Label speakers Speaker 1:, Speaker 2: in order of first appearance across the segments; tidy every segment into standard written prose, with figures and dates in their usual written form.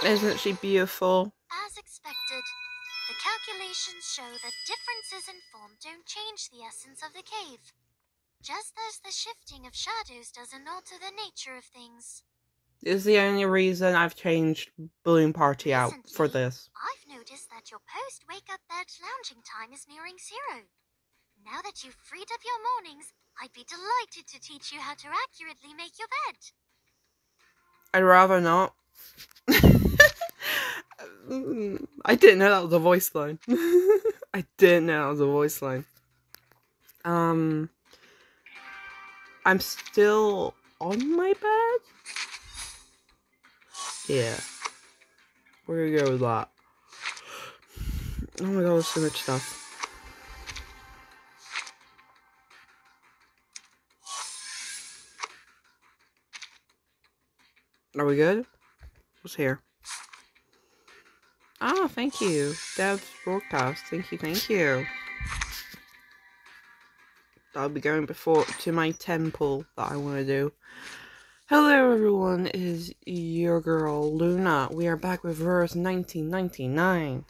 Speaker 1: Isn't she beautiful?
Speaker 2: As expected, the calculations show that differences in form don't change the essence of the cave. Just as the shifting of shadows doesn't alter the nature of things.
Speaker 1: This is the only reason I've changed Balloon Party out for this.
Speaker 2: I've noticed that your post-wake-up bed lounging time is nearing 0. Now that you've freed up your mornings, I'd be delighted to teach you how to accurately make your bed.
Speaker 1: I'd rather not. I didn't know that was a voice line. I didn't know that was a voice line. I'm still on my bed? Yeah. We're gonna go with that. Oh my god, there's so much stuff. Are we good? What's here? Oh, thank you. Dev's broadcast. Thank you, thank you. I'll be going to my temple that I want to do. Hello everyone, it is your girl Luna. We are back with verse 1999.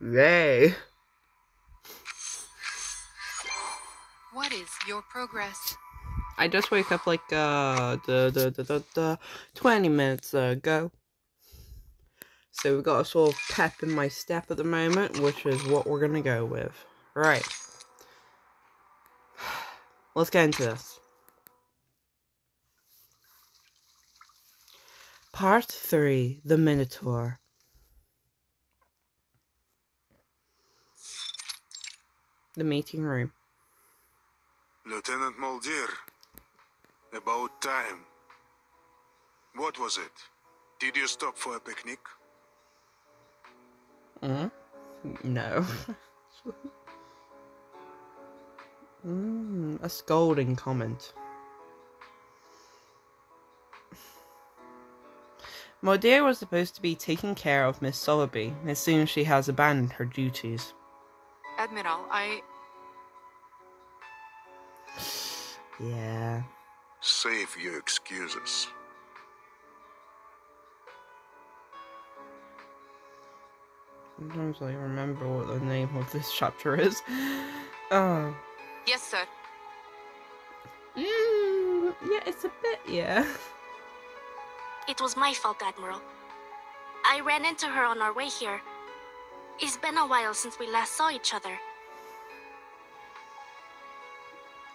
Speaker 1: Yay!
Speaker 3: What is your progress?
Speaker 1: I just woke up like 20 minutes ago. So we've got a sort of pep in my step at the moment, which is what we're gonna go with. Right. Let's get into this. Part 3, The Minotaur. The meeting room.
Speaker 4: Lieutenant Muldir, about time. What was it? Did you stop for a picnic?
Speaker 1: No. A scolding comment. Muldir was supposed to be taking care of Miss Sowerby as soon as she has abandoned her duties.
Speaker 3: Admiral,
Speaker 1: Yeah.
Speaker 4: Save your excuses.
Speaker 1: Sometimes I remember what the name of this chapter is. Oh.
Speaker 3: Yes, sir.
Speaker 1: Yeah, it's a bit, yeah.
Speaker 2: It was my fault, Admiral. I ran into her on our way here. It's been a while since we last saw each other.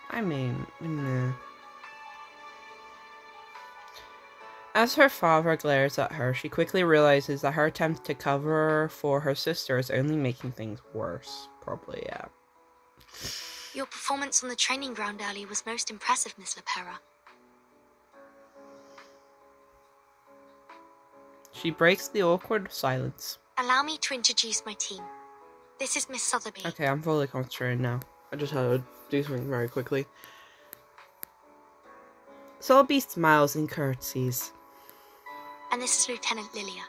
Speaker 1: I mean, nah. As her father glares at her, she quickly realizes that her attempt to cover for her sister is only making things worse. Probably, yeah.
Speaker 2: Your performance on the training ground earlier was most impressive, Miss Lepera.
Speaker 1: She breaks the awkward silence.
Speaker 2: Allow me to introduce my team. This is Miss Sowerby.
Speaker 1: Okay, I'm fully concentrated now. I just had to do something very quickly. Sowerby smiles and curtsies.
Speaker 2: And this is Lieutenant Lilia.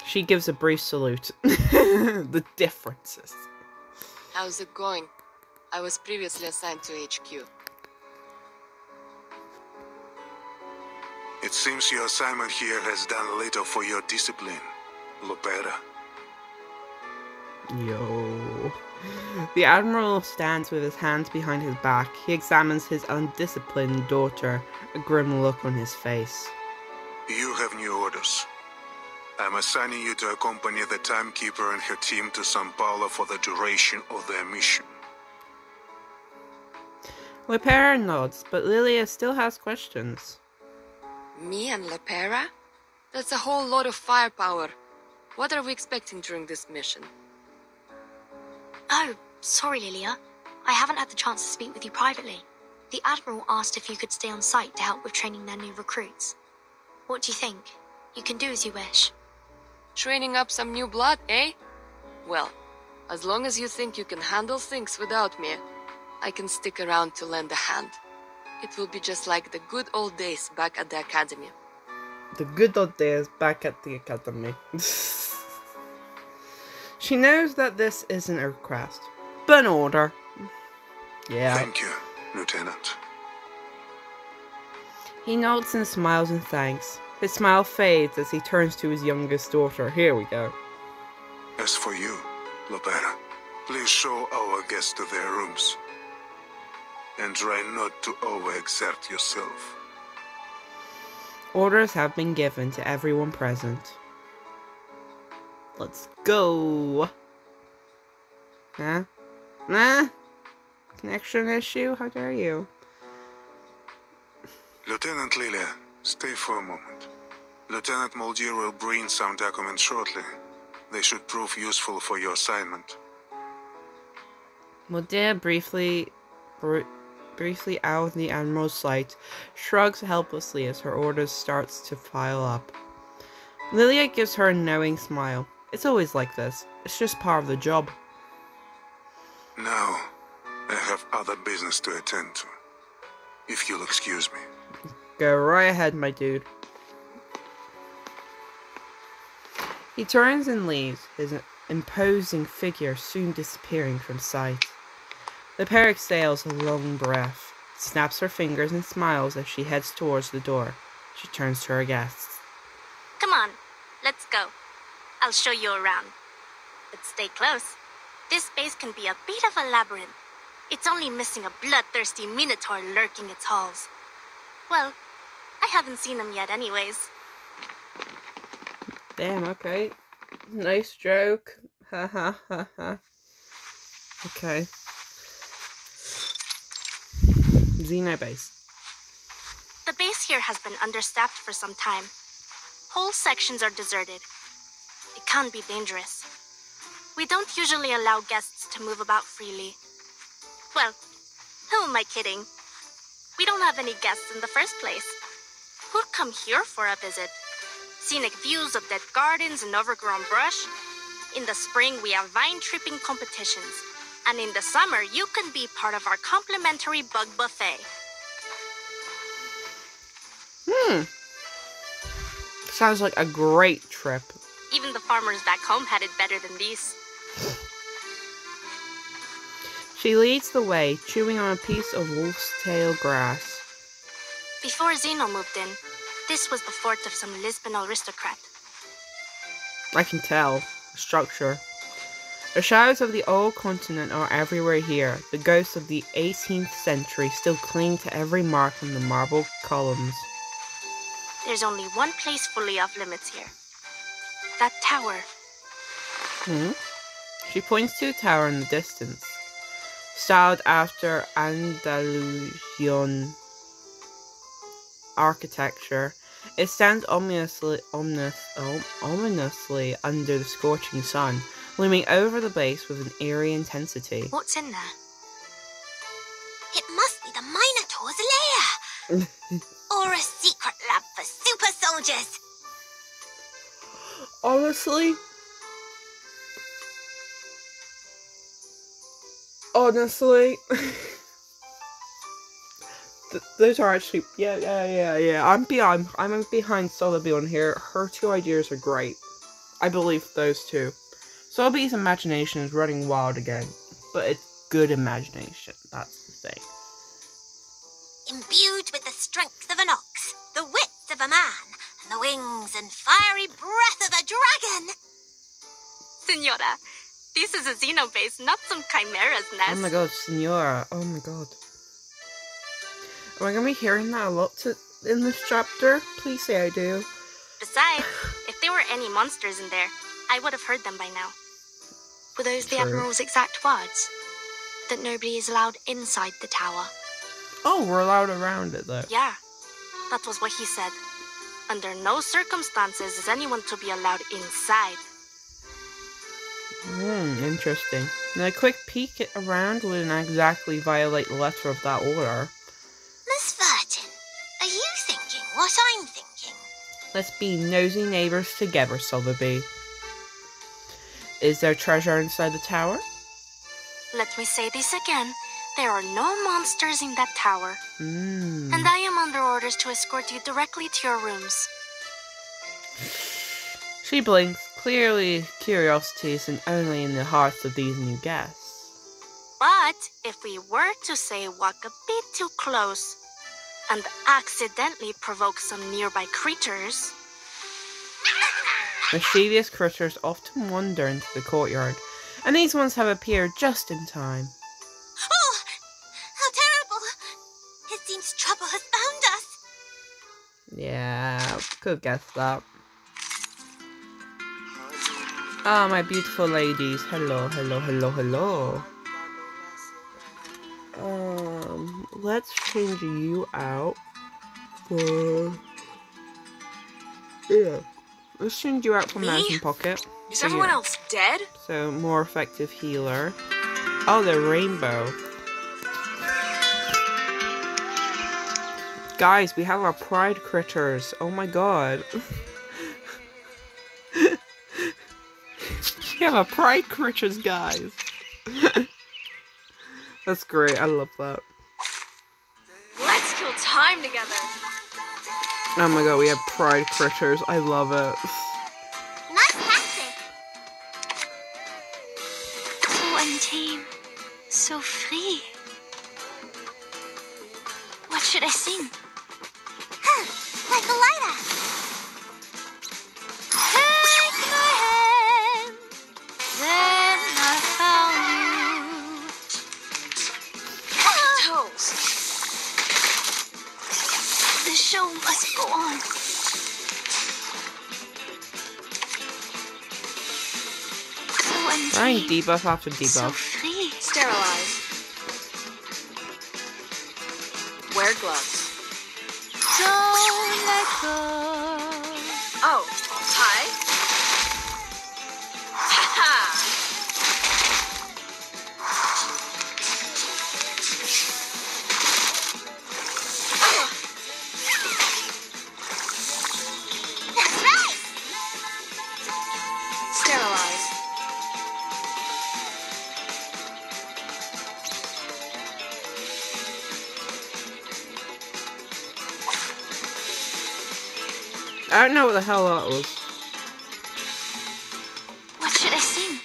Speaker 1: She gives a brief salute. The differences.
Speaker 5: How's it going? I was previously assigned to HQ.
Speaker 4: It seems your assignment here has done little for your discipline, Lepera.
Speaker 1: Yo. The Admiral stands with his hands behind his back. He examines his undisciplined daughter, a grim look on his face.
Speaker 4: You have new orders. I'm assigning you to accompany the timekeeper and her team to Sao Paulo for the duration of their mission.
Speaker 1: Lepera nods, but Lilia still has questions.
Speaker 5: Me and Lepera? That's a whole lot of firepower. What are we expecting during this mission?
Speaker 2: Oh, sorry, Lilia. I haven't had the chance to speak with you privately. The Admiral asked if you could stay on site to help with training their new recruits. What do you think? You can do as you wish.
Speaker 5: Training up some new blood, eh? Well, as long as you think you can handle things without me, I can stick around to lend a hand. It will be just like the good old days back at the academy.
Speaker 1: The good old days back at the academy. She knows that this isn't a request, but an order. Yeah.
Speaker 4: Thank you, Lieutenant.
Speaker 1: He nods and smiles in thanks. His smile fades as he turns to his youngest daughter. Here we go.
Speaker 4: As for you, Lopera, please show our guests to their rooms. And try not to overexert yourself.
Speaker 1: Orders have been given to everyone present. Let's go. Huh? Nah? Connection issue? How dare you?
Speaker 4: Lieutenant Lilia, stay for a moment. Lieutenant Moldier will bring some documents shortly. They should prove useful for your assignment.
Speaker 1: Mulder briefly out of the Admiral's sight, shrugs helplessly as her orders starts to pile up. Lilia gives her a knowing smile. It's always like this. It's just part of the job.
Speaker 4: Now, I have other business to attend to. If you'll excuse me.
Speaker 1: Go right ahead, my dude. He turns and leaves, his imposing figure soon disappearing from sight. The pair exhales a long breath, snaps her fingers and smiles as she heads towards the door. She turns to her guests.
Speaker 2: Come on, let's go. I'll show you around. But stay close. This base can be a bit of a labyrinth. It's only missing a bloodthirsty minotaur lurking its halls. Well, I haven't seen him yet anyways.
Speaker 1: Damn, okay. Nice joke. Ha ha ha ha. Okay. Xenobase.
Speaker 2: The base here has been understaffed for some time. Whole sections are deserted. It can be dangerous. We don't usually allow guests to move about freely. Well, who am I kidding? We don't have any guests in the first place. Who'd come here for a visit? Scenic views of dead gardens and overgrown brush. In the spring, we have vine-tripping competitions. And in the summer, you can be part of our complimentary bug buffet.
Speaker 1: Sounds like a great trip.
Speaker 2: Even the farmers back home had it better than these.
Speaker 1: She leads the way, chewing on a piece of wolf's tail grass.
Speaker 2: Before Zeno moved in, this was the fort of some Lisbon aristocrat.
Speaker 1: I can tell. The structure. The shadows of the old continent are everywhere here. The ghosts of the 18th century still cling to every mark on the marble columns.
Speaker 2: There's only one place fully off limits here. That tower.
Speaker 1: She points to a tower in the distance. Styled after Andalusian architecture, it stands ominously under the scorching sun, looming over the base with an eerie intensity.
Speaker 2: What's in there? It must be the Minotaur's lair! Or a secret lab for super soldiers!
Speaker 1: Honestly, those are actually, yeah. I'm behind Sotheby on here. Her two ideas are great. I believe those two. Sotheby's imagination is running wild again, but it's good imagination. That's the thing.
Speaker 2: Imbued with the strength of an ox, the wits of a man, and the wings and fiery breath of a dragon! Senora, this is a xenobase, not some chimera's nest.
Speaker 1: Oh my god, Senora. Oh my god. Am I gonna be hearing that a lot in this chapter? Please say I do.
Speaker 2: Besides, if there were any monsters in there, I would have heard them by now. Were those the Admiral's exact words? That nobody is allowed inside the tower?
Speaker 1: Oh, we're allowed around it though.
Speaker 2: Yeah, that was what he said. Under no circumstances is anyone to be allowed inside.
Speaker 1: Interesting. Now a quick peek around wouldn't exactly violate the letter of that order.
Speaker 2: Miss Vertin, are you thinking what I'm thinking?
Speaker 1: Let's be nosy neighbors together, Sotheby. Is there treasure inside the tower?
Speaker 2: Let me say this again. There are no monsters in that tower. And I am under orders to escort you directly to your rooms.
Speaker 1: She blinks. Clearly, curiosity isn't only in the hearts of these new guests.
Speaker 2: But if we were to say walk a bit too close, and accidentally provoke some nearby creatures.
Speaker 1: Mischievous critters often wander into the courtyard, and these ones have appeared just in time.
Speaker 6: Oh, how terrible! It seems trouble has found us.
Speaker 1: Yeah, could have guessed that. Ah, my beautiful ladies. Hello, hello, hello, hello. Let's change you out for... Yeah. Let's change you out for Mountain Pocket.
Speaker 5: Is everyone else dead?
Speaker 1: So, more effective healer. Oh, the rainbow. Guys, we have our pride critters. Oh my god. We have our pride critters, guys. That's great. I love that.
Speaker 5: Let's kill time together.
Speaker 1: Oh my god, we have pride critters. I love it.
Speaker 6: Nice tactic. So untamed, so free. What should I sing? Like a lighter. Take my hand, then I found you.
Speaker 5: Toes.
Speaker 6: The show must go on. So
Speaker 1: Right,
Speaker 6: untamed,
Speaker 1: debuff after
Speaker 6: so
Speaker 1: debuff.
Speaker 6: free.
Speaker 5: Sterilize. Wear gloves.
Speaker 6: Don't let go.
Speaker 5: Oh, hi. Ha-ha!
Speaker 6: That's right.
Speaker 5: Sterilize.
Speaker 1: I don't know what the hell that was.
Speaker 6: What should I sing?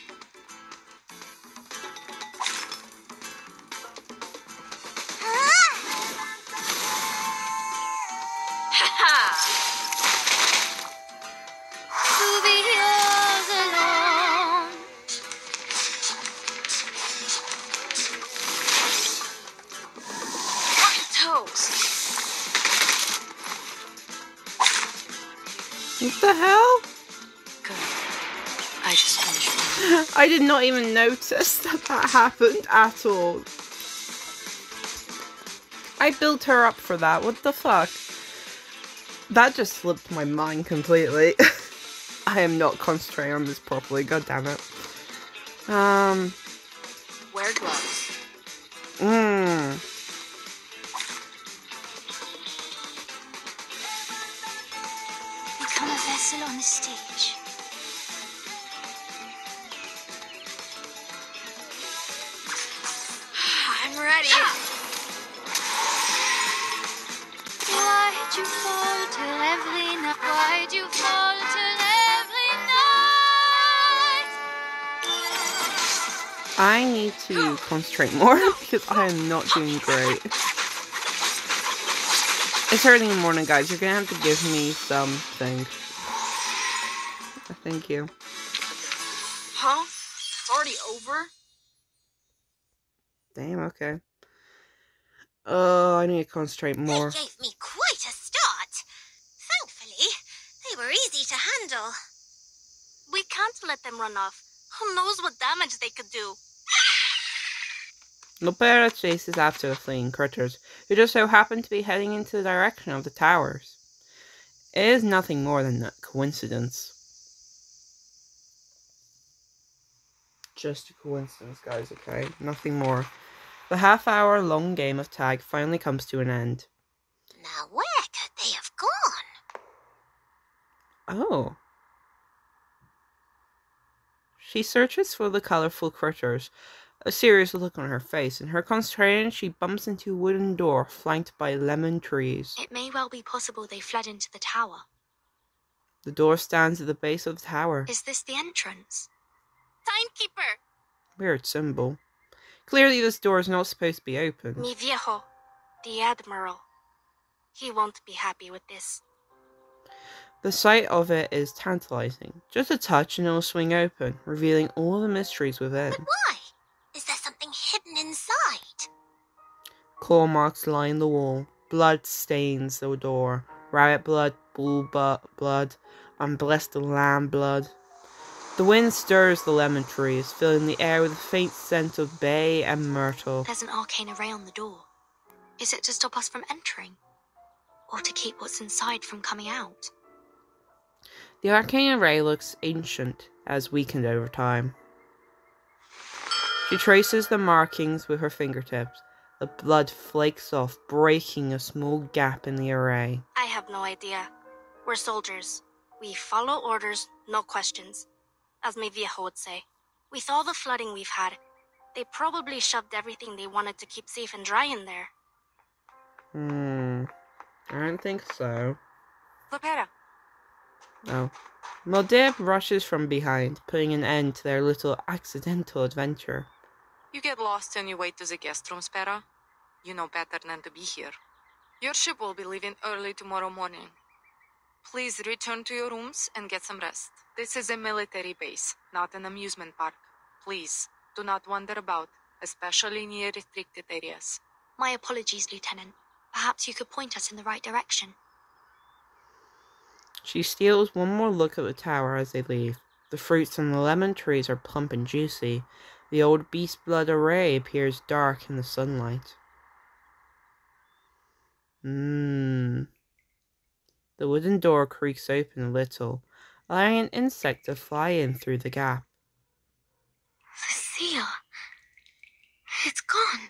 Speaker 5: Ha-ha!
Speaker 6: To be yours alone.
Speaker 5: Toes.
Speaker 1: What the hell?
Speaker 5: Good. I just finished.
Speaker 1: I did not even notice that that happened at all. I built her up for that. What the fuck? That just slipped my mind completely. I am not concentrating on this properly. God damn it.
Speaker 5: Wear gloves.
Speaker 6: Become a vessel on the stage.
Speaker 5: I'm ready.
Speaker 6: Why'd you falter every night? Why'd you falter every night?
Speaker 1: I need to concentrate more because I am not doing great. It's early in the morning, guys. You're gonna have to give me something. Thank you.
Speaker 5: Huh? It's already over?
Speaker 1: Damn, okay. Oh, I need to concentrate more.
Speaker 6: They gave me quite a start. Thankfully, they were easy to handle.
Speaker 2: We can't let them run off. Who knows what damage they could do?
Speaker 1: Lopera chases after the fleeing critters, who just so happen to be heading into the direction of the towers. It is nothing more than a coincidence. Just a coincidence, guys, okay? Nothing more. The half-hour-long game of tag finally comes to an end.
Speaker 6: Now where could they have gone?
Speaker 1: Oh. She searches for the colorful critters, a serious look on her face. In her concentration, she bumps into a wooden door flanked by lemon trees.
Speaker 2: It may well be possible they fled into the tower.
Speaker 1: The door stands at the base of the tower.
Speaker 2: Is this the entrance? Timekeeper!
Speaker 1: Weird symbol. Clearly this door is not supposed to be open.
Speaker 2: Mi viejo, the Admiral. He won't be happy with this.
Speaker 1: The sight of it is tantalizing. Just a touch and it will swing open, revealing all the mysteries within.
Speaker 6: Why? Is there something hidden inside?
Speaker 1: Claw marks line the wall. Blood stains the door. Rabbit blood, bull blood, unblessed lamb blood. The wind stirs the lemon trees, filling the air with a faint scent of bay and myrtle.
Speaker 6: There's an arcane array on the door. Is it to stop us from entering? Or to keep what's inside from coming out?
Speaker 1: The arcane array looks ancient, as weakened over time. She traces the markings with her fingertips. The blood flakes off, breaking a small gap in the array.
Speaker 2: I have no idea. We're soldiers. We follow orders, no questions. As my viejo would say. With all the flooding we've had, they probably shoved everything they wanted to keep safe and dry in there.
Speaker 1: I don't think so.
Speaker 3: Lopera,
Speaker 1: Oh. Maldib rushes from behind, putting an end to their little accidental adventure.
Speaker 3: you get lost on your way to the guest room, Spera. You know better than to be here. Your ship will be leaving early tomorrow morning. Please return to your rooms and get some rest. This is a military base, not an amusement park. Please, do not wander about, especially near restricted areas.
Speaker 6: My apologies, Lieutenant. Perhaps you could point us in the right direction.
Speaker 1: She steals one more look at the tower as they leave. The fruits on the lemon trees are plump and juicy. The old beast blood array appears dark in the sunlight. The wooden door creaks open a little, allowing an insect to fly in through the gap.
Speaker 6: The seal. It's gone.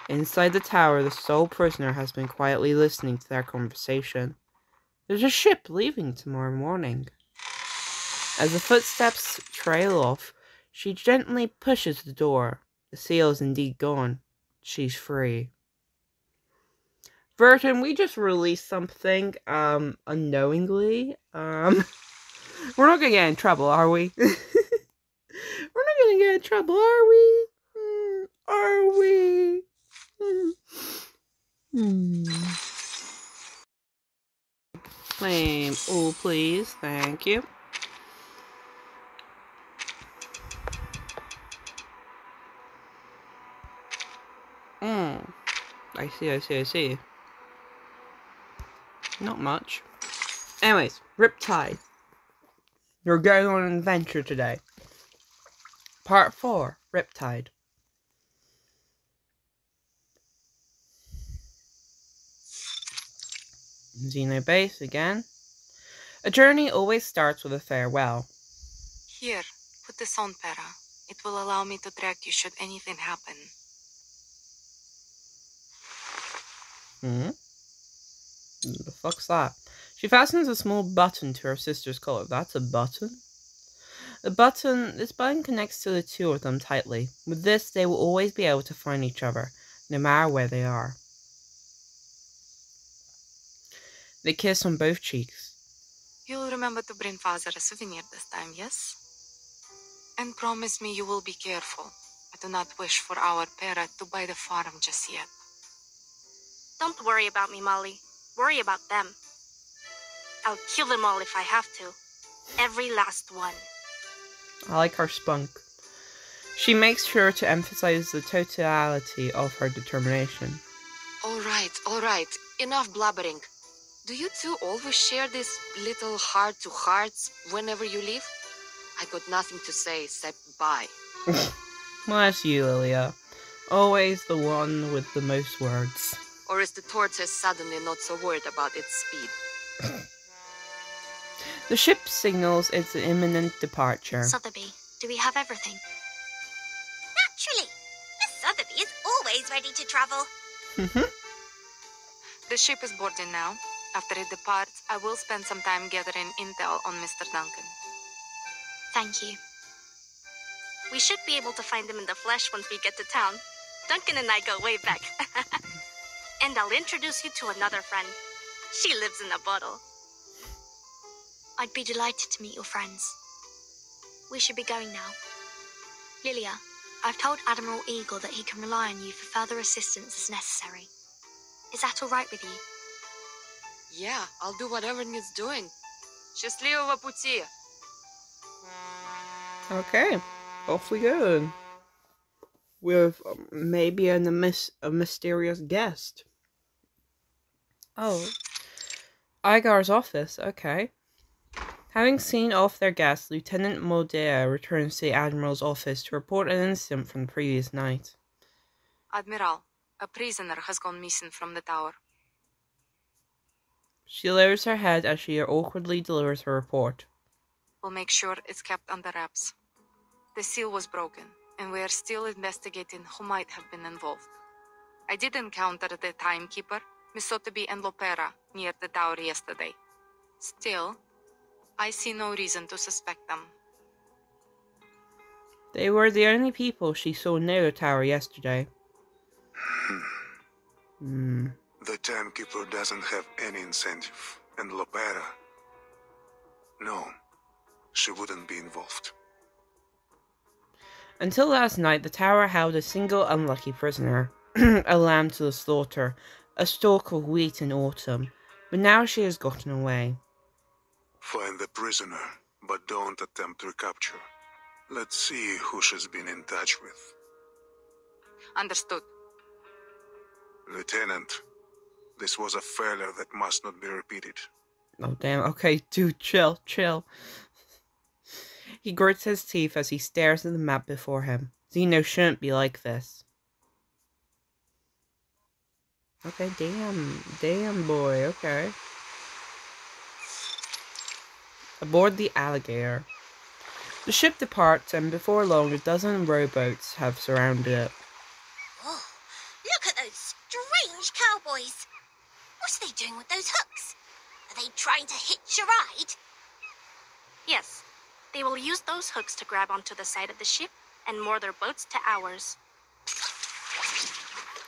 Speaker 1: Inside the tower, the sole prisoner has been quietly listening to their conversation. There's a ship leaving tomorrow morning. As the footsteps trail off, she gently pushes the door. The seal is indeed gone. She's free. Burton, we just released something, unknowingly. We're not gonna get in trouble, are we? We're not gonna get in trouble, are we? Are we? Claim all, please. Thank you. I see. Not much. Anyways, Riptide. You're going on an adventure today. Part 4, Riptide. Xeno base again. A journey always starts with a farewell.
Speaker 3: Here, put this on, Pera. It will allow me to track you should anything happen.
Speaker 1: The fuck's that? She fastens a small button to her sister's collar. That's a button? This button connects to the two of them tightly. With this, they will always be able to find each other, no matter where they are. They kiss on both cheeks.
Speaker 3: You'll remember to bring father a souvenir this time, yes? And promise me you will be careful. I do not wish for our Pera to buy the farm just yet.
Speaker 2: Don't worry about me, Molly. Worry about them. I'll kill them all if I have to. Every last one.
Speaker 1: I like her spunk. She makes sure to emphasize the totality of her determination.
Speaker 5: All right. Enough blabbering. Do you two always share these little heart-to-hearts whenever you leave? I got nothing to say except bye.
Speaker 1: Well, that's you, Lilia. Always the one with the most words.
Speaker 5: Or is the tortoise suddenly not so worried about its speed?
Speaker 1: The ship signals its imminent departure.
Speaker 6: Sotheby, do we have everything?
Speaker 7: Naturally. Miss Sotheby is always ready to travel.
Speaker 3: The ship is boarding now. After it departs, I will spend some time gathering intel on Mr. Duncan.
Speaker 6: Thank you.
Speaker 2: We should be able to find him in the flesh once we get to town. Duncan and I go way back. And I'll introduce you to another friend. She lives in a bottle.
Speaker 6: I'd be delighted to meet your friends. We should be going now. Lilia, I've told Admiral Eagle that he can rely on you for further assistance as necessary.
Speaker 2: Is that all right with you?
Speaker 5: Yeah, I'll do whatever needs doing. Счастливого пути!
Speaker 1: Okay, off we go. With maybe a mysterious guest. Oh, Igar's office, okay. Having seen off their guests, Lieutenant Modea returns to the Admiral's office to report an incident from the previous night.
Speaker 3: Admiral, a prisoner has gone missing from the tower.
Speaker 1: She lowers her head as she awkwardly delivers her report.
Speaker 3: We'll make sure it's kept under wraps. The seal was broken, and we are still investigating who might have been involved. I did encounter the timekeeper, Miss Sotheby and Lopera, near the tower yesterday. Still, I see no reason to suspect them.
Speaker 1: They were the only people she saw near the tower yesterday.
Speaker 4: The timekeeper doesn't have any incentive, and Lopera... No, she wouldn't be involved.
Speaker 1: Until last night, the tower held a single unlucky prisoner, a lamb to the slaughter, a stalk of wheat in autumn, but now she has gotten away.
Speaker 4: Find the prisoner, but don't attempt recapture. Let's see who she's been in touch with.
Speaker 3: Understood.
Speaker 4: Lieutenant, this was a failure that must not be repeated.
Speaker 1: Oh damn, okay, dude, chill. He grits his teeth as he stares at the map before him. Zeno shouldn't be like this. Okay, damn boy, okay. Aboard the Alligator. The ship departs, and before long a dozen rowboats have surrounded it.
Speaker 7: Oh, look at those strange cowboys. What are they doing with those hooks? Are they trying to hitch a ride?
Speaker 2: Yes. They will use those hooks to grab onto the side of the ship and moor their boats to ours.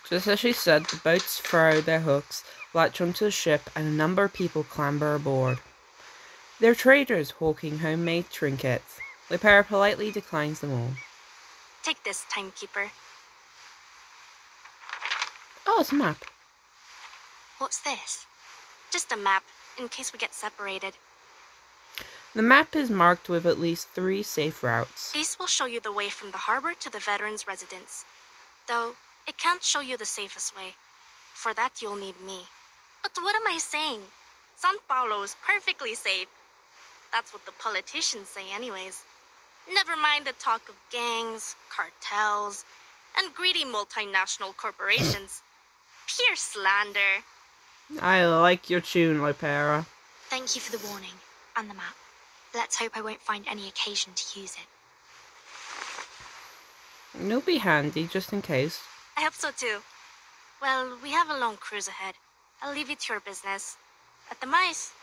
Speaker 1: Just as she said, the boats throw their hooks, latch onto the ship, and a number of people clamber aboard. They're traders hawking homemade trinkets. Lopera politely declines them all.
Speaker 2: Take this, timekeeper.
Speaker 1: Oh, it's a map.
Speaker 2: What's this? Just a map, in case we get separated.
Speaker 1: The map is marked with at least 3 safe routes.
Speaker 2: These will show you the way from the harbor to the veterans' residence. Though, it can't show you the safest way. For that, you'll need me. But what am I saying? San Paulo is perfectly safe. That's what the politicians say anyways. Never mind the talk of gangs, cartels, and greedy multinational corporations. Pure slander.
Speaker 1: I like your tune, Lopera.
Speaker 6: Thank you for the warning and the map. Let's hope I won't find any occasion to use it.
Speaker 1: It'll be handy, just in case.
Speaker 2: I hope so too. Well, we have a long cruise ahead. I'll leave you to your business. At the mice.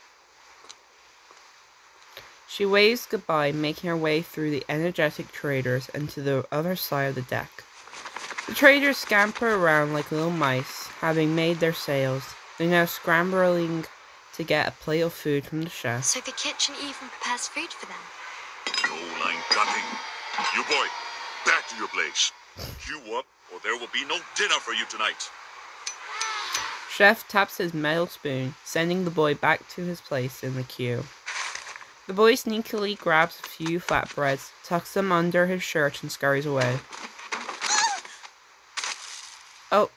Speaker 1: She waves goodbye, making her way through the energetic traders and to the other side of the deck. The traders scamper around like little mice, having made their sails. They're now scrambling to get a plate of food from the chef.
Speaker 6: So the kitchen even prepares food for them?
Speaker 8: No line cutting. You boy, back to your place. Queue up, or there will be no dinner for you tonight.
Speaker 1: Chef taps his metal spoon, sending the boy back to his place in the queue. The boy sneakily grabs a few flatbreads, tucks them under his shirt, and scurries away. Oh,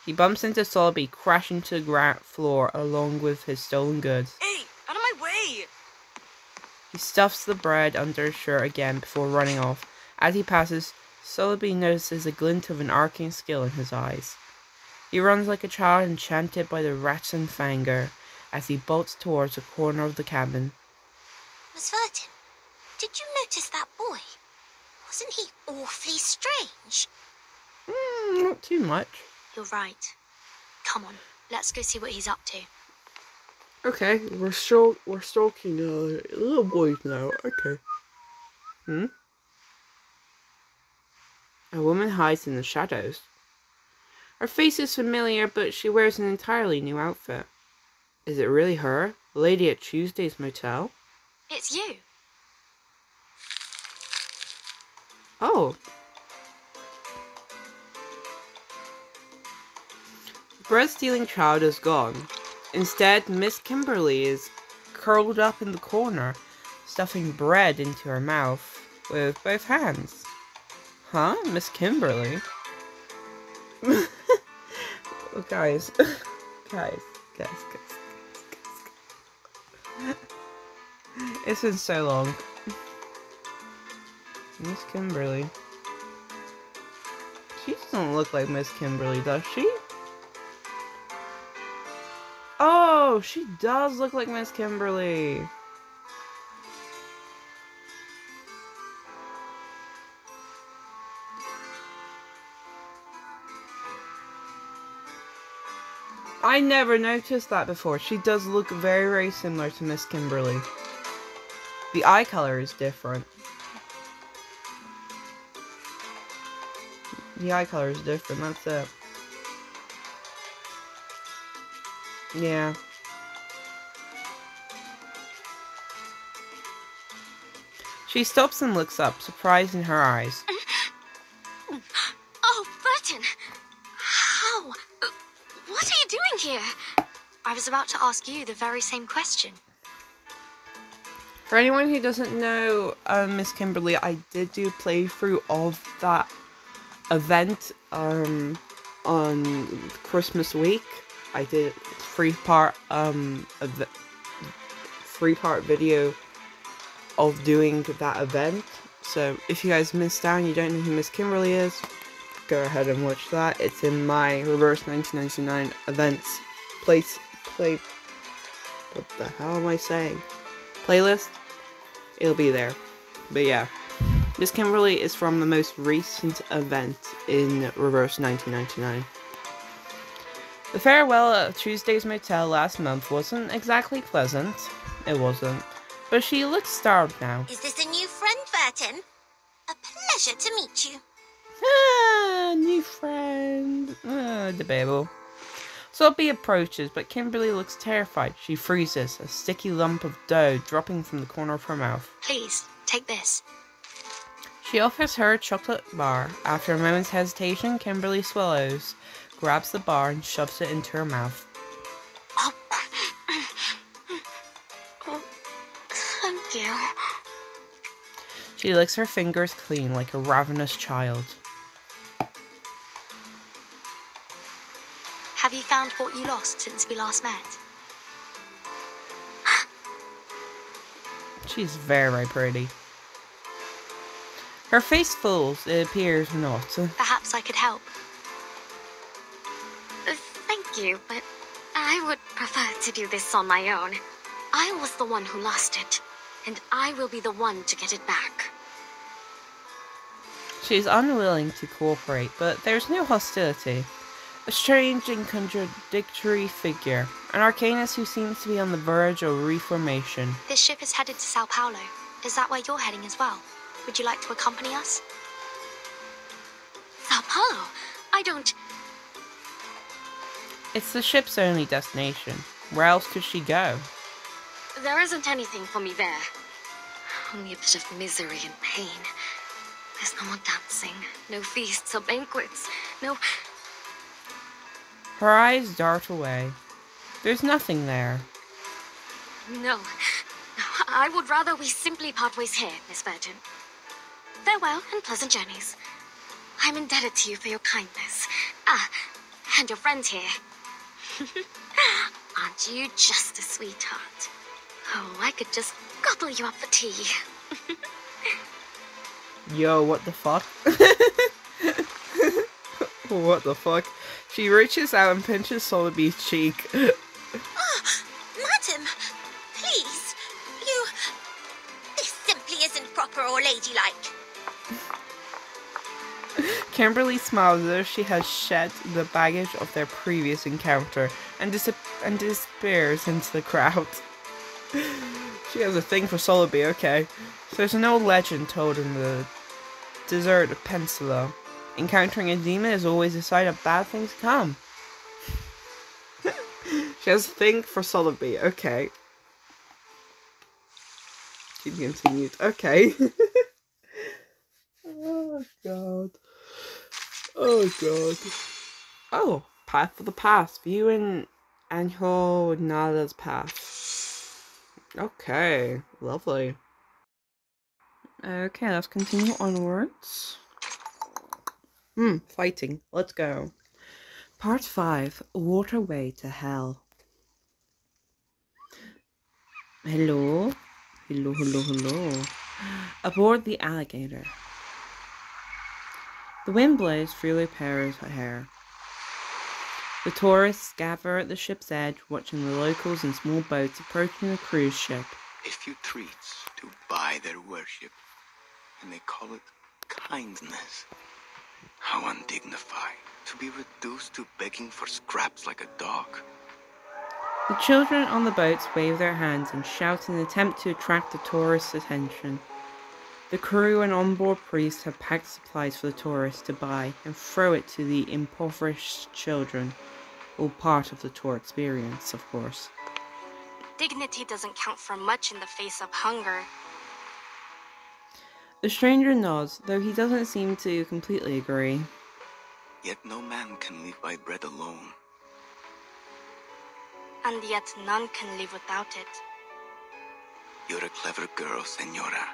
Speaker 1: he bumps into Sotheby, crashing to the floor along with his stolen goods.
Speaker 3: Hey, out of my way!
Speaker 1: He stuffs the bread under his shirt again before running off. As he passes, Sotheby notices a glint of an arcane skill in his eyes. He runs like a child enchanted by the rats and fanger as he bolts towards the corner of the cabin.
Speaker 7: Miss Vertin, did you notice that boy? Wasn't he awfully strange?
Speaker 1: Not too much.
Speaker 6: You're right. Come on, let's go see what he's up to.
Speaker 1: Okay, we're stalking little boys now. Okay. A woman hides in the shadows. Her face is familiar, but she wears an entirely new outfit. Is it really her, the lady at Tuesday's motel?
Speaker 6: It's you.
Speaker 1: Oh. bread-stealing child is gone. Instead, Miss Kimberly is curled up in the corner, stuffing bread into her mouth with both hands. Huh? Miss Kimberly? Oh, guys. Guys. It's been so long. Miss Kimberly. She doesn't look like Miss Kimberly, does she? Oh, she does look like Miss Kimberly. I never noticed that before. She does look very, very similar to Miss Kimberly. The eye color is different. The eye color is different, that's it. Yeah. She stops and looks up, surprise in her eyes.
Speaker 2: Oh, Burton! How? What are you doing here? I was about to ask you the very same question.
Speaker 1: For anyone who doesn't know Miss Kimberly, I did do a playthrough of that event on Christmas week. I did a three-part video of doing that event. So if you guys missed out and you don't know who Miss Kimberly is, go ahead and watch that. It's in my Reverse 1999 events what the hell am I saying? Playlist. It'll be there. But yeah, Miss Kimberly is from the most recent event in Reverse 1999. The farewell at Tuesday's Motel last month wasn't exactly pleasant. It wasn't. But she looks starved now.
Speaker 7: Is this a new friend, Burton? A pleasure to meet you.
Speaker 1: Ah, new friend. Debatable. Sophie approaches, but Kimberly looks terrified. She freezes, a sticky lump of dough dropping from the corner of her mouth.
Speaker 2: Please, take this.
Speaker 1: She offers her a chocolate bar. After a moment's hesitation, Kimberly swallows, grabs the bar, and shoves it into her mouth.
Speaker 2: Oh, thank you.
Speaker 1: She licks her fingers clean like a ravenous child.
Speaker 2: Have you found what you lost since we last met?
Speaker 1: She's very, very pretty. Her face falls, it appears not.
Speaker 2: Perhaps I could help. Thank you, but I would prefer to do this on my own. I was the one who lost it, and I will be the one to get it back.
Speaker 1: She's unwilling to cooperate, but there's no hostility. A strange and contradictory figure. An Arcanist who seems to be on the verge of reformation.
Speaker 2: This ship is headed to Sao Paulo. Is that where you're heading as well? Would you like to accompany us? Sao Paulo? I don't...
Speaker 1: It's the ship's only destination. Where else could she go?
Speaker 2: There isn't anything for me there. Only a bit of misery and pain. There's no more dancing, no feasts or banquets, no...
Speaker 1: Her eyes dart away. There's nothing there.
Speaker 2: No. I would rather we simply part ways here, Miss Burton. Farewell and pleasant journeys. I'm indebted to you for your kindness. Ah, and your friend here. Aren't you just a sweetheart? Oh, I could just gobble you up for tea.
Speaker 1: Yo, what the fuck? What the fuck? She reaches out and pinches Solabee's cheek.
Speaker 7: Oh, madam, please, you... This simply isn't proper or ladylike.
Speaker 1: Kimberly smiles as if she has shed the baggage of their previous encounter and disappears into the crowd. She has a thing for Solabee, okay. There's an old legend told in the desert of Peninsula. Encountering a demon is always a sign of bad things to come. She has a thing for Solabee, okay. She continued, okay. Oh god. Oh god. Oh, Path of the past. Viewing Anjo Nada's path. Okay, lovely. Okay, let's continue onwards. Fighting. Let's go. Part 5. Waterway to Hell. Hello? Hello, hello, hello. Aboard the alligator. The wind blows through Lupera's hair. The tourists gather at the ship's edge, watching the locals in small boats approaching the cruise ship.
Speaker 9: A few treats to buy their worship, and they call it kindness. How undignified, to be reduced to begging for scraps like a dog.
Speaker 1: The children on the boats wave their hands and shout in an attempt to attract the tourists' attention. The crew and onboard priests have packed supplies for the tourists to buy and throw it to the impoverished children. All part of the tour experience, of course.
Speaker 2: Dignity doesn't count for much in the face of hunger.
Speaker 1: The stranger nods, though he doesn't seem to completely agree.
Speaker 9: Yet no man can live by bread alone.
Speaker 2: And yet none can live without it.
Speaker 9: You're a clever girl, Senora.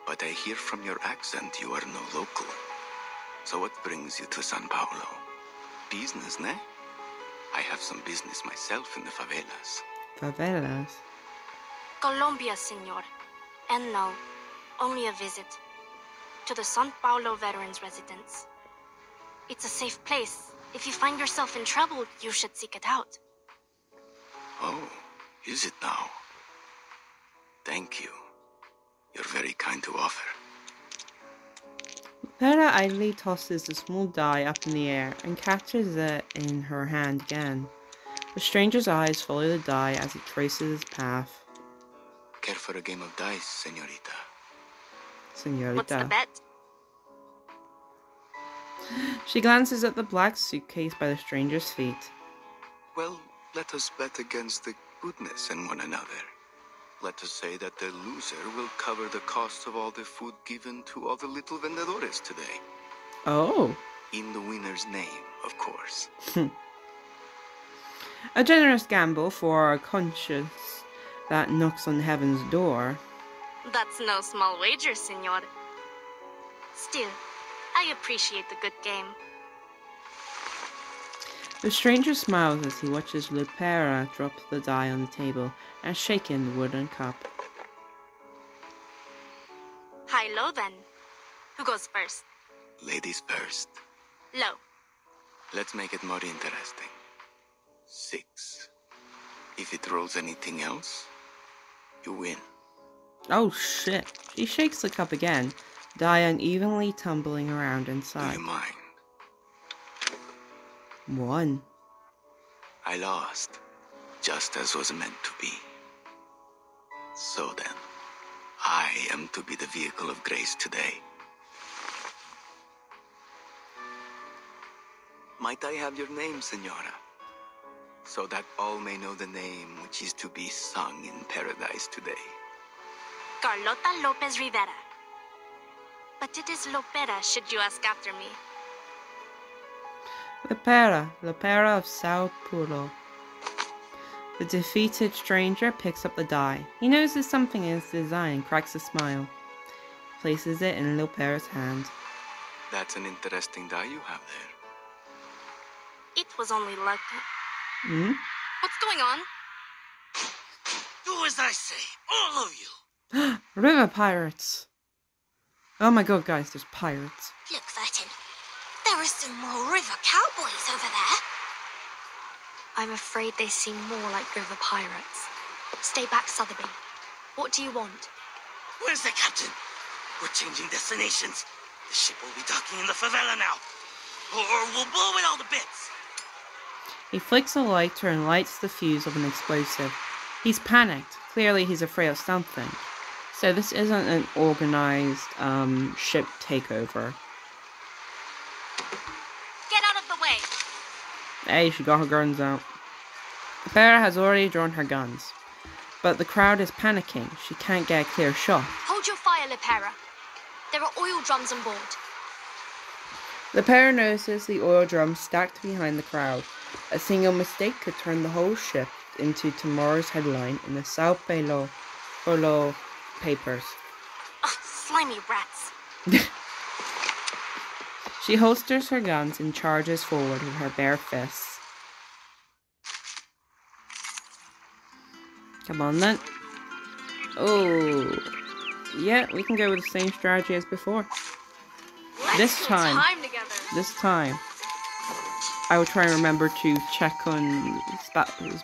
Speaker 9: But I hear from your accent you are no local. So what brings you to San Paulo? Business, ne? I have some business myself in the favelas.
Speaker 1: Favelas?
Speaker 2: Colombia, senor. And no, only a visit. To the San Paulo Veterans Residence. It's a safe place. If you find yourself in trouble, you should seek it out.
Speaker 9: Oh, is it now? Thank you. You're very kind to offer.
Speaker 1: Lupera idly tosses a small die up in the air and catches it in her hand again. The stranger's eyes follow the die as it traces its path.
Speaker 9: Care for a game of dice, senorita?
Speaker 1: Senorita.
Speaker 2: What's the bet?
Speaker 1: She glances at the black suitcase by the stranger's feet.
Speaker 9: Well, let us bet against the goodness in one another. Let us say that the loser will cover the cost of all the food given to all the little vendedores today.
Speaker 1: Oh.
Speaker 9: In the winner's name, of course.
Speaker 1: A generous gamble for a conscience that knocks on heaven's door.
Speaker 2: That's no small wager, senor. Still, I appreciate the good game.
Speaker 1: The stranger smiles as he watches Lupera drop the die on the table and shake in the wooden cup.
Speaker 2: High-low then. Who goes first?
Speaker 9: Ladies first.
Speaker 2: Low.
Speaker 9: Let's make it more interesting. 6. If it rolls anything else, you win.
Speaker 1: Oh shit. She shakes the cup again, die unevenly tumbling around inside.
Speaker 9: Do you mind?
Speaker 1: 1.
Speaker 9: I lost, just as was meant to be. So then, I am to be the vehicle of grace today. Might I have your name, senora? So that all may know the name which is to be sung in paradise today.
Speaker 2: Carlota Lopez Rivera. But it is Lopera, should you ask after me.
Speaker 1: Lupera of Sao Paulo. The defeated stranger picks up the die. He notices something in its design and cracks a smile. Places it in Lupera's hand.
Speaker 9: That's an interesting die you have there.
Speaker 2: It was only luck.
Speaker 3: What's going on?
Speaker 10: Do as I say, all of you.
Speaker 1: River pirates. Oh my god, guys, there's pirates.
Speaker 7: Look, Vertin. There are some more river cowboys over there.
Speaker 2: I'm afraid they seem more like river pirates. Stay back, Sotheby. What do you want?
Speaker 10: Where's the captain? We're changing destinations. The ship will be docking in the favela now. Or we'll blow it all to bits.
Speaker 1: He flicks a lighter and lights the fuse of an explosive. He's panicked. Clearly he's afraid of something. So this isn't an organized ship takeover.
Speaker 2: Get out of the way!
Speaker 1: Hey, she got her guns out. Lupera has already drawn her guns. But the crowd is panicking. She can't get a clear shot.
Speaker 2: Hold your fire, Lupera. There are oil drums on board.
Speaker 1: Lupera notices the oil drums stacked behind the crowd. A single mistake could turn the whole ship into tomorrow's headline in the Sao Paulo papers.
Speaker 2: Ugh, slimy rats.
Speaker 1: She holsters her guns and charges forward with her bare fists. Come on then. Oh, yeah, we can go with the same strategy as before. This time, I will try and remember to check on Spathy's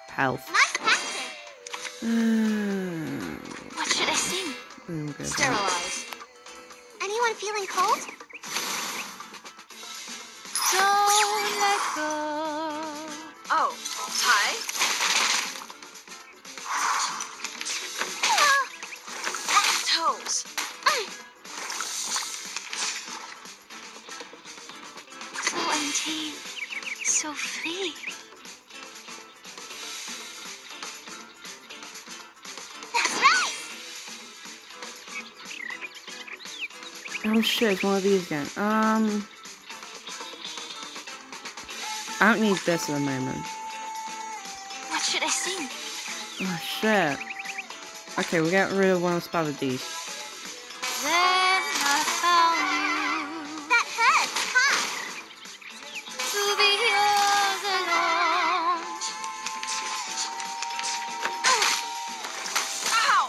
Speaker 1: health.
Speaker 7: What should I sing?
Speaker 1: Okay.
Speaker 5: Sterilize.
Speaker 7: Anyone feeling cold?
Speaker 6: Don't let go.
Speaker 5: Oh, hi. Toes.
Speaker 6: So intim, so free.
Speaker 7: That's right!
Speaker 1: Oh shit, it's one of these again. I don't need this at the moment.
Speaker 6: What should I sing?
Speaker 1: Oh shit. Okay, we're getting rid of one of these.
Speaker 6: Then I found you
Speaker 7: That hurts, huh?
Speaker 6: to be yours alone.
Speaker 5: Ow!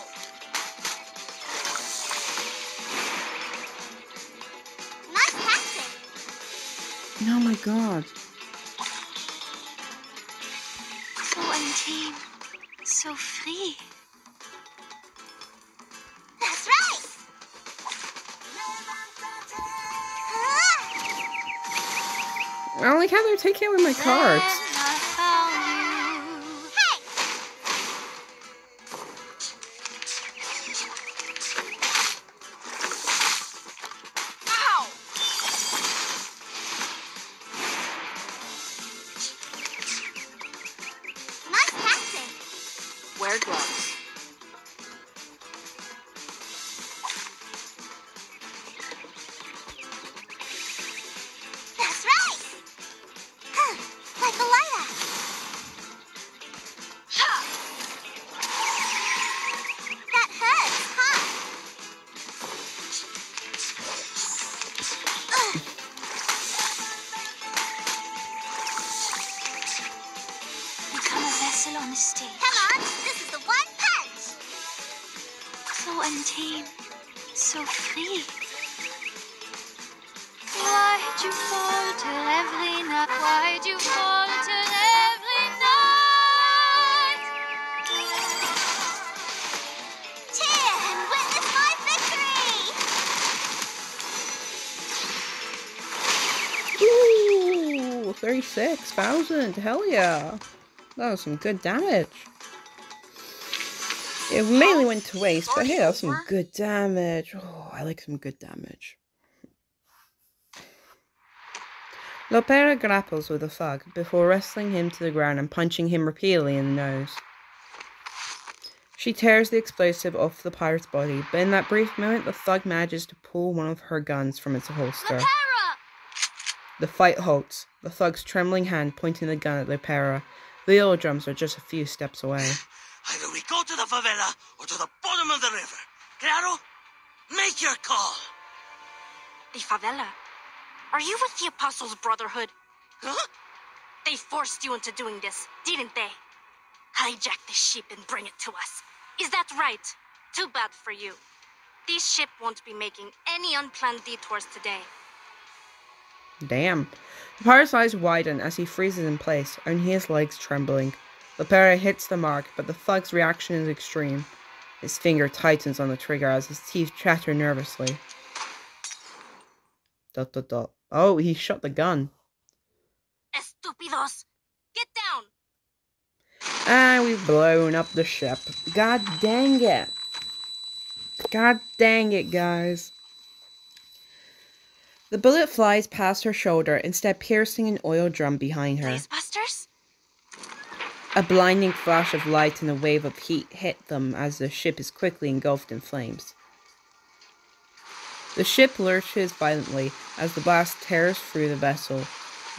Speaker 7: Nice tactic.
Speaker 1: Oh my god.
Speaker 6: So intim, so free.
Speaker 7: That's right!
Speaker 1: I don't like how they're taking away my cards.
Speaker 6: Then I found you.
Speaker 7: Hey!
Speaker 5: Ow!
Speaker 7: Nice tactic.
Speaker 5: Wear gloves.
Speaker 7: That's right! Like a lighter. That hurts, huh?
Speaker 6: Become a vessel on the stage.
Speaker 7: Come on, this is the one punch.
Speaker 6: So intim, so free. Why'd you falter every night? Why'd you falter every night?
Speaker 7: Cheer and witness my victory!
Speaker 1: Ooh, 36,000. Hell yeah. That was some good damage. It mainly went to waste, but hey, that was some good damage. Oh, I like some good damage. Lopera grapples with the thug before wrestling him to the ground and punching him repeatedly in the nose. She tears the explosive off the pirate's body, but in that brief moment, the thug manages to pull one of her guns from its holster. The fight halts, the thug's trembling hand pointing the gun at Lopera. The oil drums are just a few steps away.
Speaker 10: Either we go to the favela or to the bottom of the river. Claro? Make your call.
Speaker 2: The favela. Are you with the Apostles' Brotherhood?
Speaker 10: Huh?
Speaker 2: They forced you into doing this, didn't they? Hijack the ship and bring it to us. Is that right? Too bad for you. This ship won't be making any unplanned detours today.
Speaker 1: Damn. The pirate's eyes widen as he freezes in place, only his legs trembling. Lopera hits the mark, but the thug's reaction is extreme. His finger tightens on the trigger as his teeth chatter nervously. ... Oh, he shot the gun.
Speaker 2: Estúpidos! Get down!
Speaker 1: And we've blown up the ship. God dang it. God dang it, guys. The bullet flies past her shoulder, instead piercing an oil drum behind her.
Speaker 2: Blazebusters?
Speaker 1: A blinding flash of light and a wave of heat hit them as the ship is quickly engulfed in flames. The ship lurches violently as the blast tears through the vessel.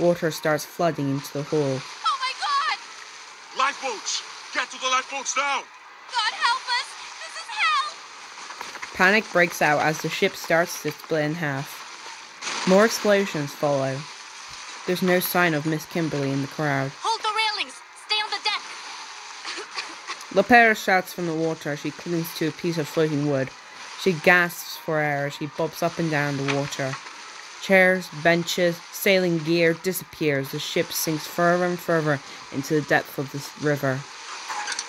Speaker 1: Water starts flooding into the hull.
Speaker 6: Oh my god!
Speaker 8: Lifeboats! Get to the lifeboats now!
Speaker 6: God help us! This is hell!
Speaker 1: Panic breaks out as the ship starts to split in half. More explosions follow. There's no sign of Miss Kimberly in the crowd.
Speaker 2: Hold the railings! Stay on the deck!
Speaker 1: Lepera shouts from the water as she clings to a piece of floating wood. She gasps for air as she bobs up and down the water. Chairs, benches, sailing gear disappear as the ship sinks further and further into the depth of the river.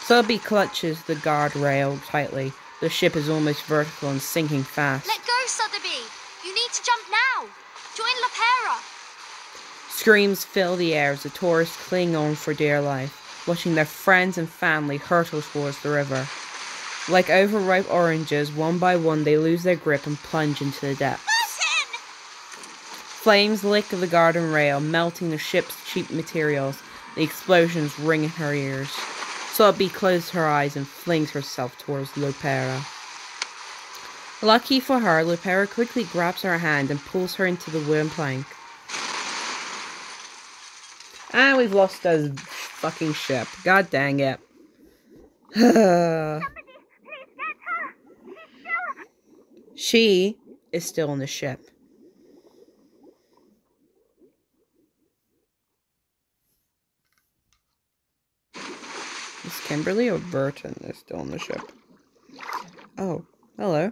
Speaker 1: Sotheby clutches the guardrail tightly. The ship is almost vertical and sinking fast.
Speaker 2: Let go, Sotheby! You need to jump now! Join Lepera!
Speaker 1: Screams fill the air as the tourists cling on for dear life, watching their friends and family hurtle towards the river. Like overripe oranges, one by one they lose their grip and plunge into the depths. Flames lick the garden rail, melting the ship's cheap materials. The explosions ring in her ears. Sotheby closes her eyes and flings herself towards Lepera. Lucky for her, Lepera quickly grabs her hand and pulls her into the wooden plank. And we've lost our fucking ship. God dang it. She is still on the ship. Is Kimberly or Burton is still on the ship? Oh, hello.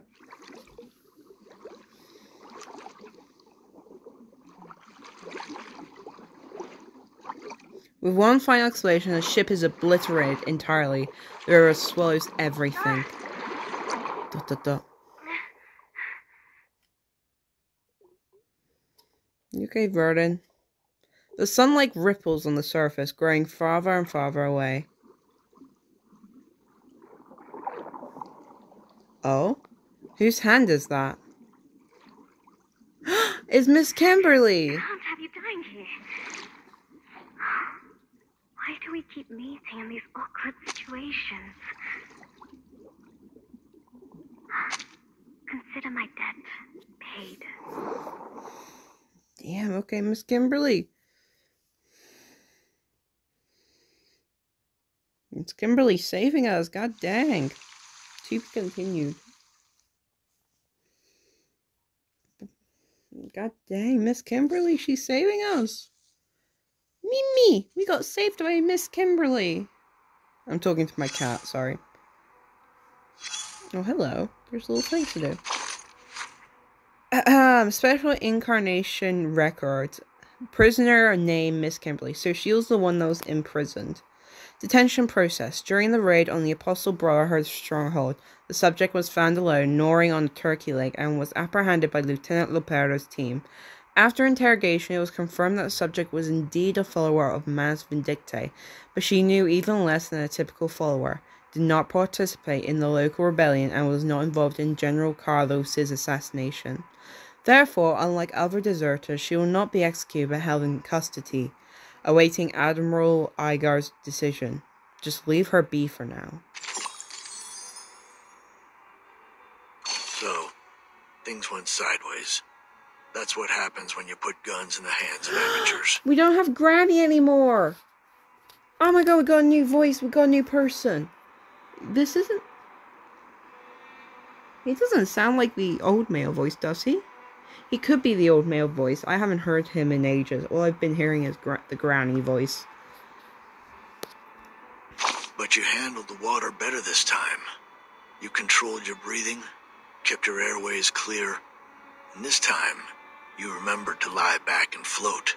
Speaker 1: With one final explosion, the ship is obliterated entirely. The river swallows everything. Dot, dot, dot. You okay, Burton? The sunlight ripples on the surface, growing farther and farther away. Oh? Whose hand is that? It's Miss Kimberly!
Speaker 11: Can't have you dying here. Why do we keep meeting in these awkward situations? Consider my debt paid.
Speaker 1: Damn, okay, Miss Kimberly. It's Kimberly saving us, god dang. To be continued. God dang, Miss Kimberly, she's saving us. Mimi, we got saved by Miss Kimberly. I'm talking to my cat, sorry. Oh, hello. There's little things to do. Special incarnation records. Prisoner named Miss Kimberly. So she was the one that was imprisoned. Detention process. During the raid on the Apostle Brotherhood stronghold, the subject was found alone, gnawing on a turkey leg, and was apprehended by Lieutenant Lepera's team. After interrogation, it was confirmed that the subject was indeed a follower of Mans Vindictae, but she knew even less than a typical follower, did not participate in the local rebellion, and was not involved in General Carlos's assassination. Therefore, unlike other deserters, she will not be executed but held in custody, awaiting Admiral Igar's decision. Just leave her be for now.
Speaker 12: So, things went sideways. That's what happens when you put guns in the hands of amateurs.
Speaker 1: We don't have Granny anymore! Oh my god, we got a new voice, we got a new person. This isn't... He doesn't sound like the old male voice, does he? He could be the old male voice. I haven't heard him in ages. All I've been hearing is the Granny voice.
Speaker 12: But you handled the water better this time. You controlled your breathing, kept your airways clear, and this time, you remembered to lie back and float.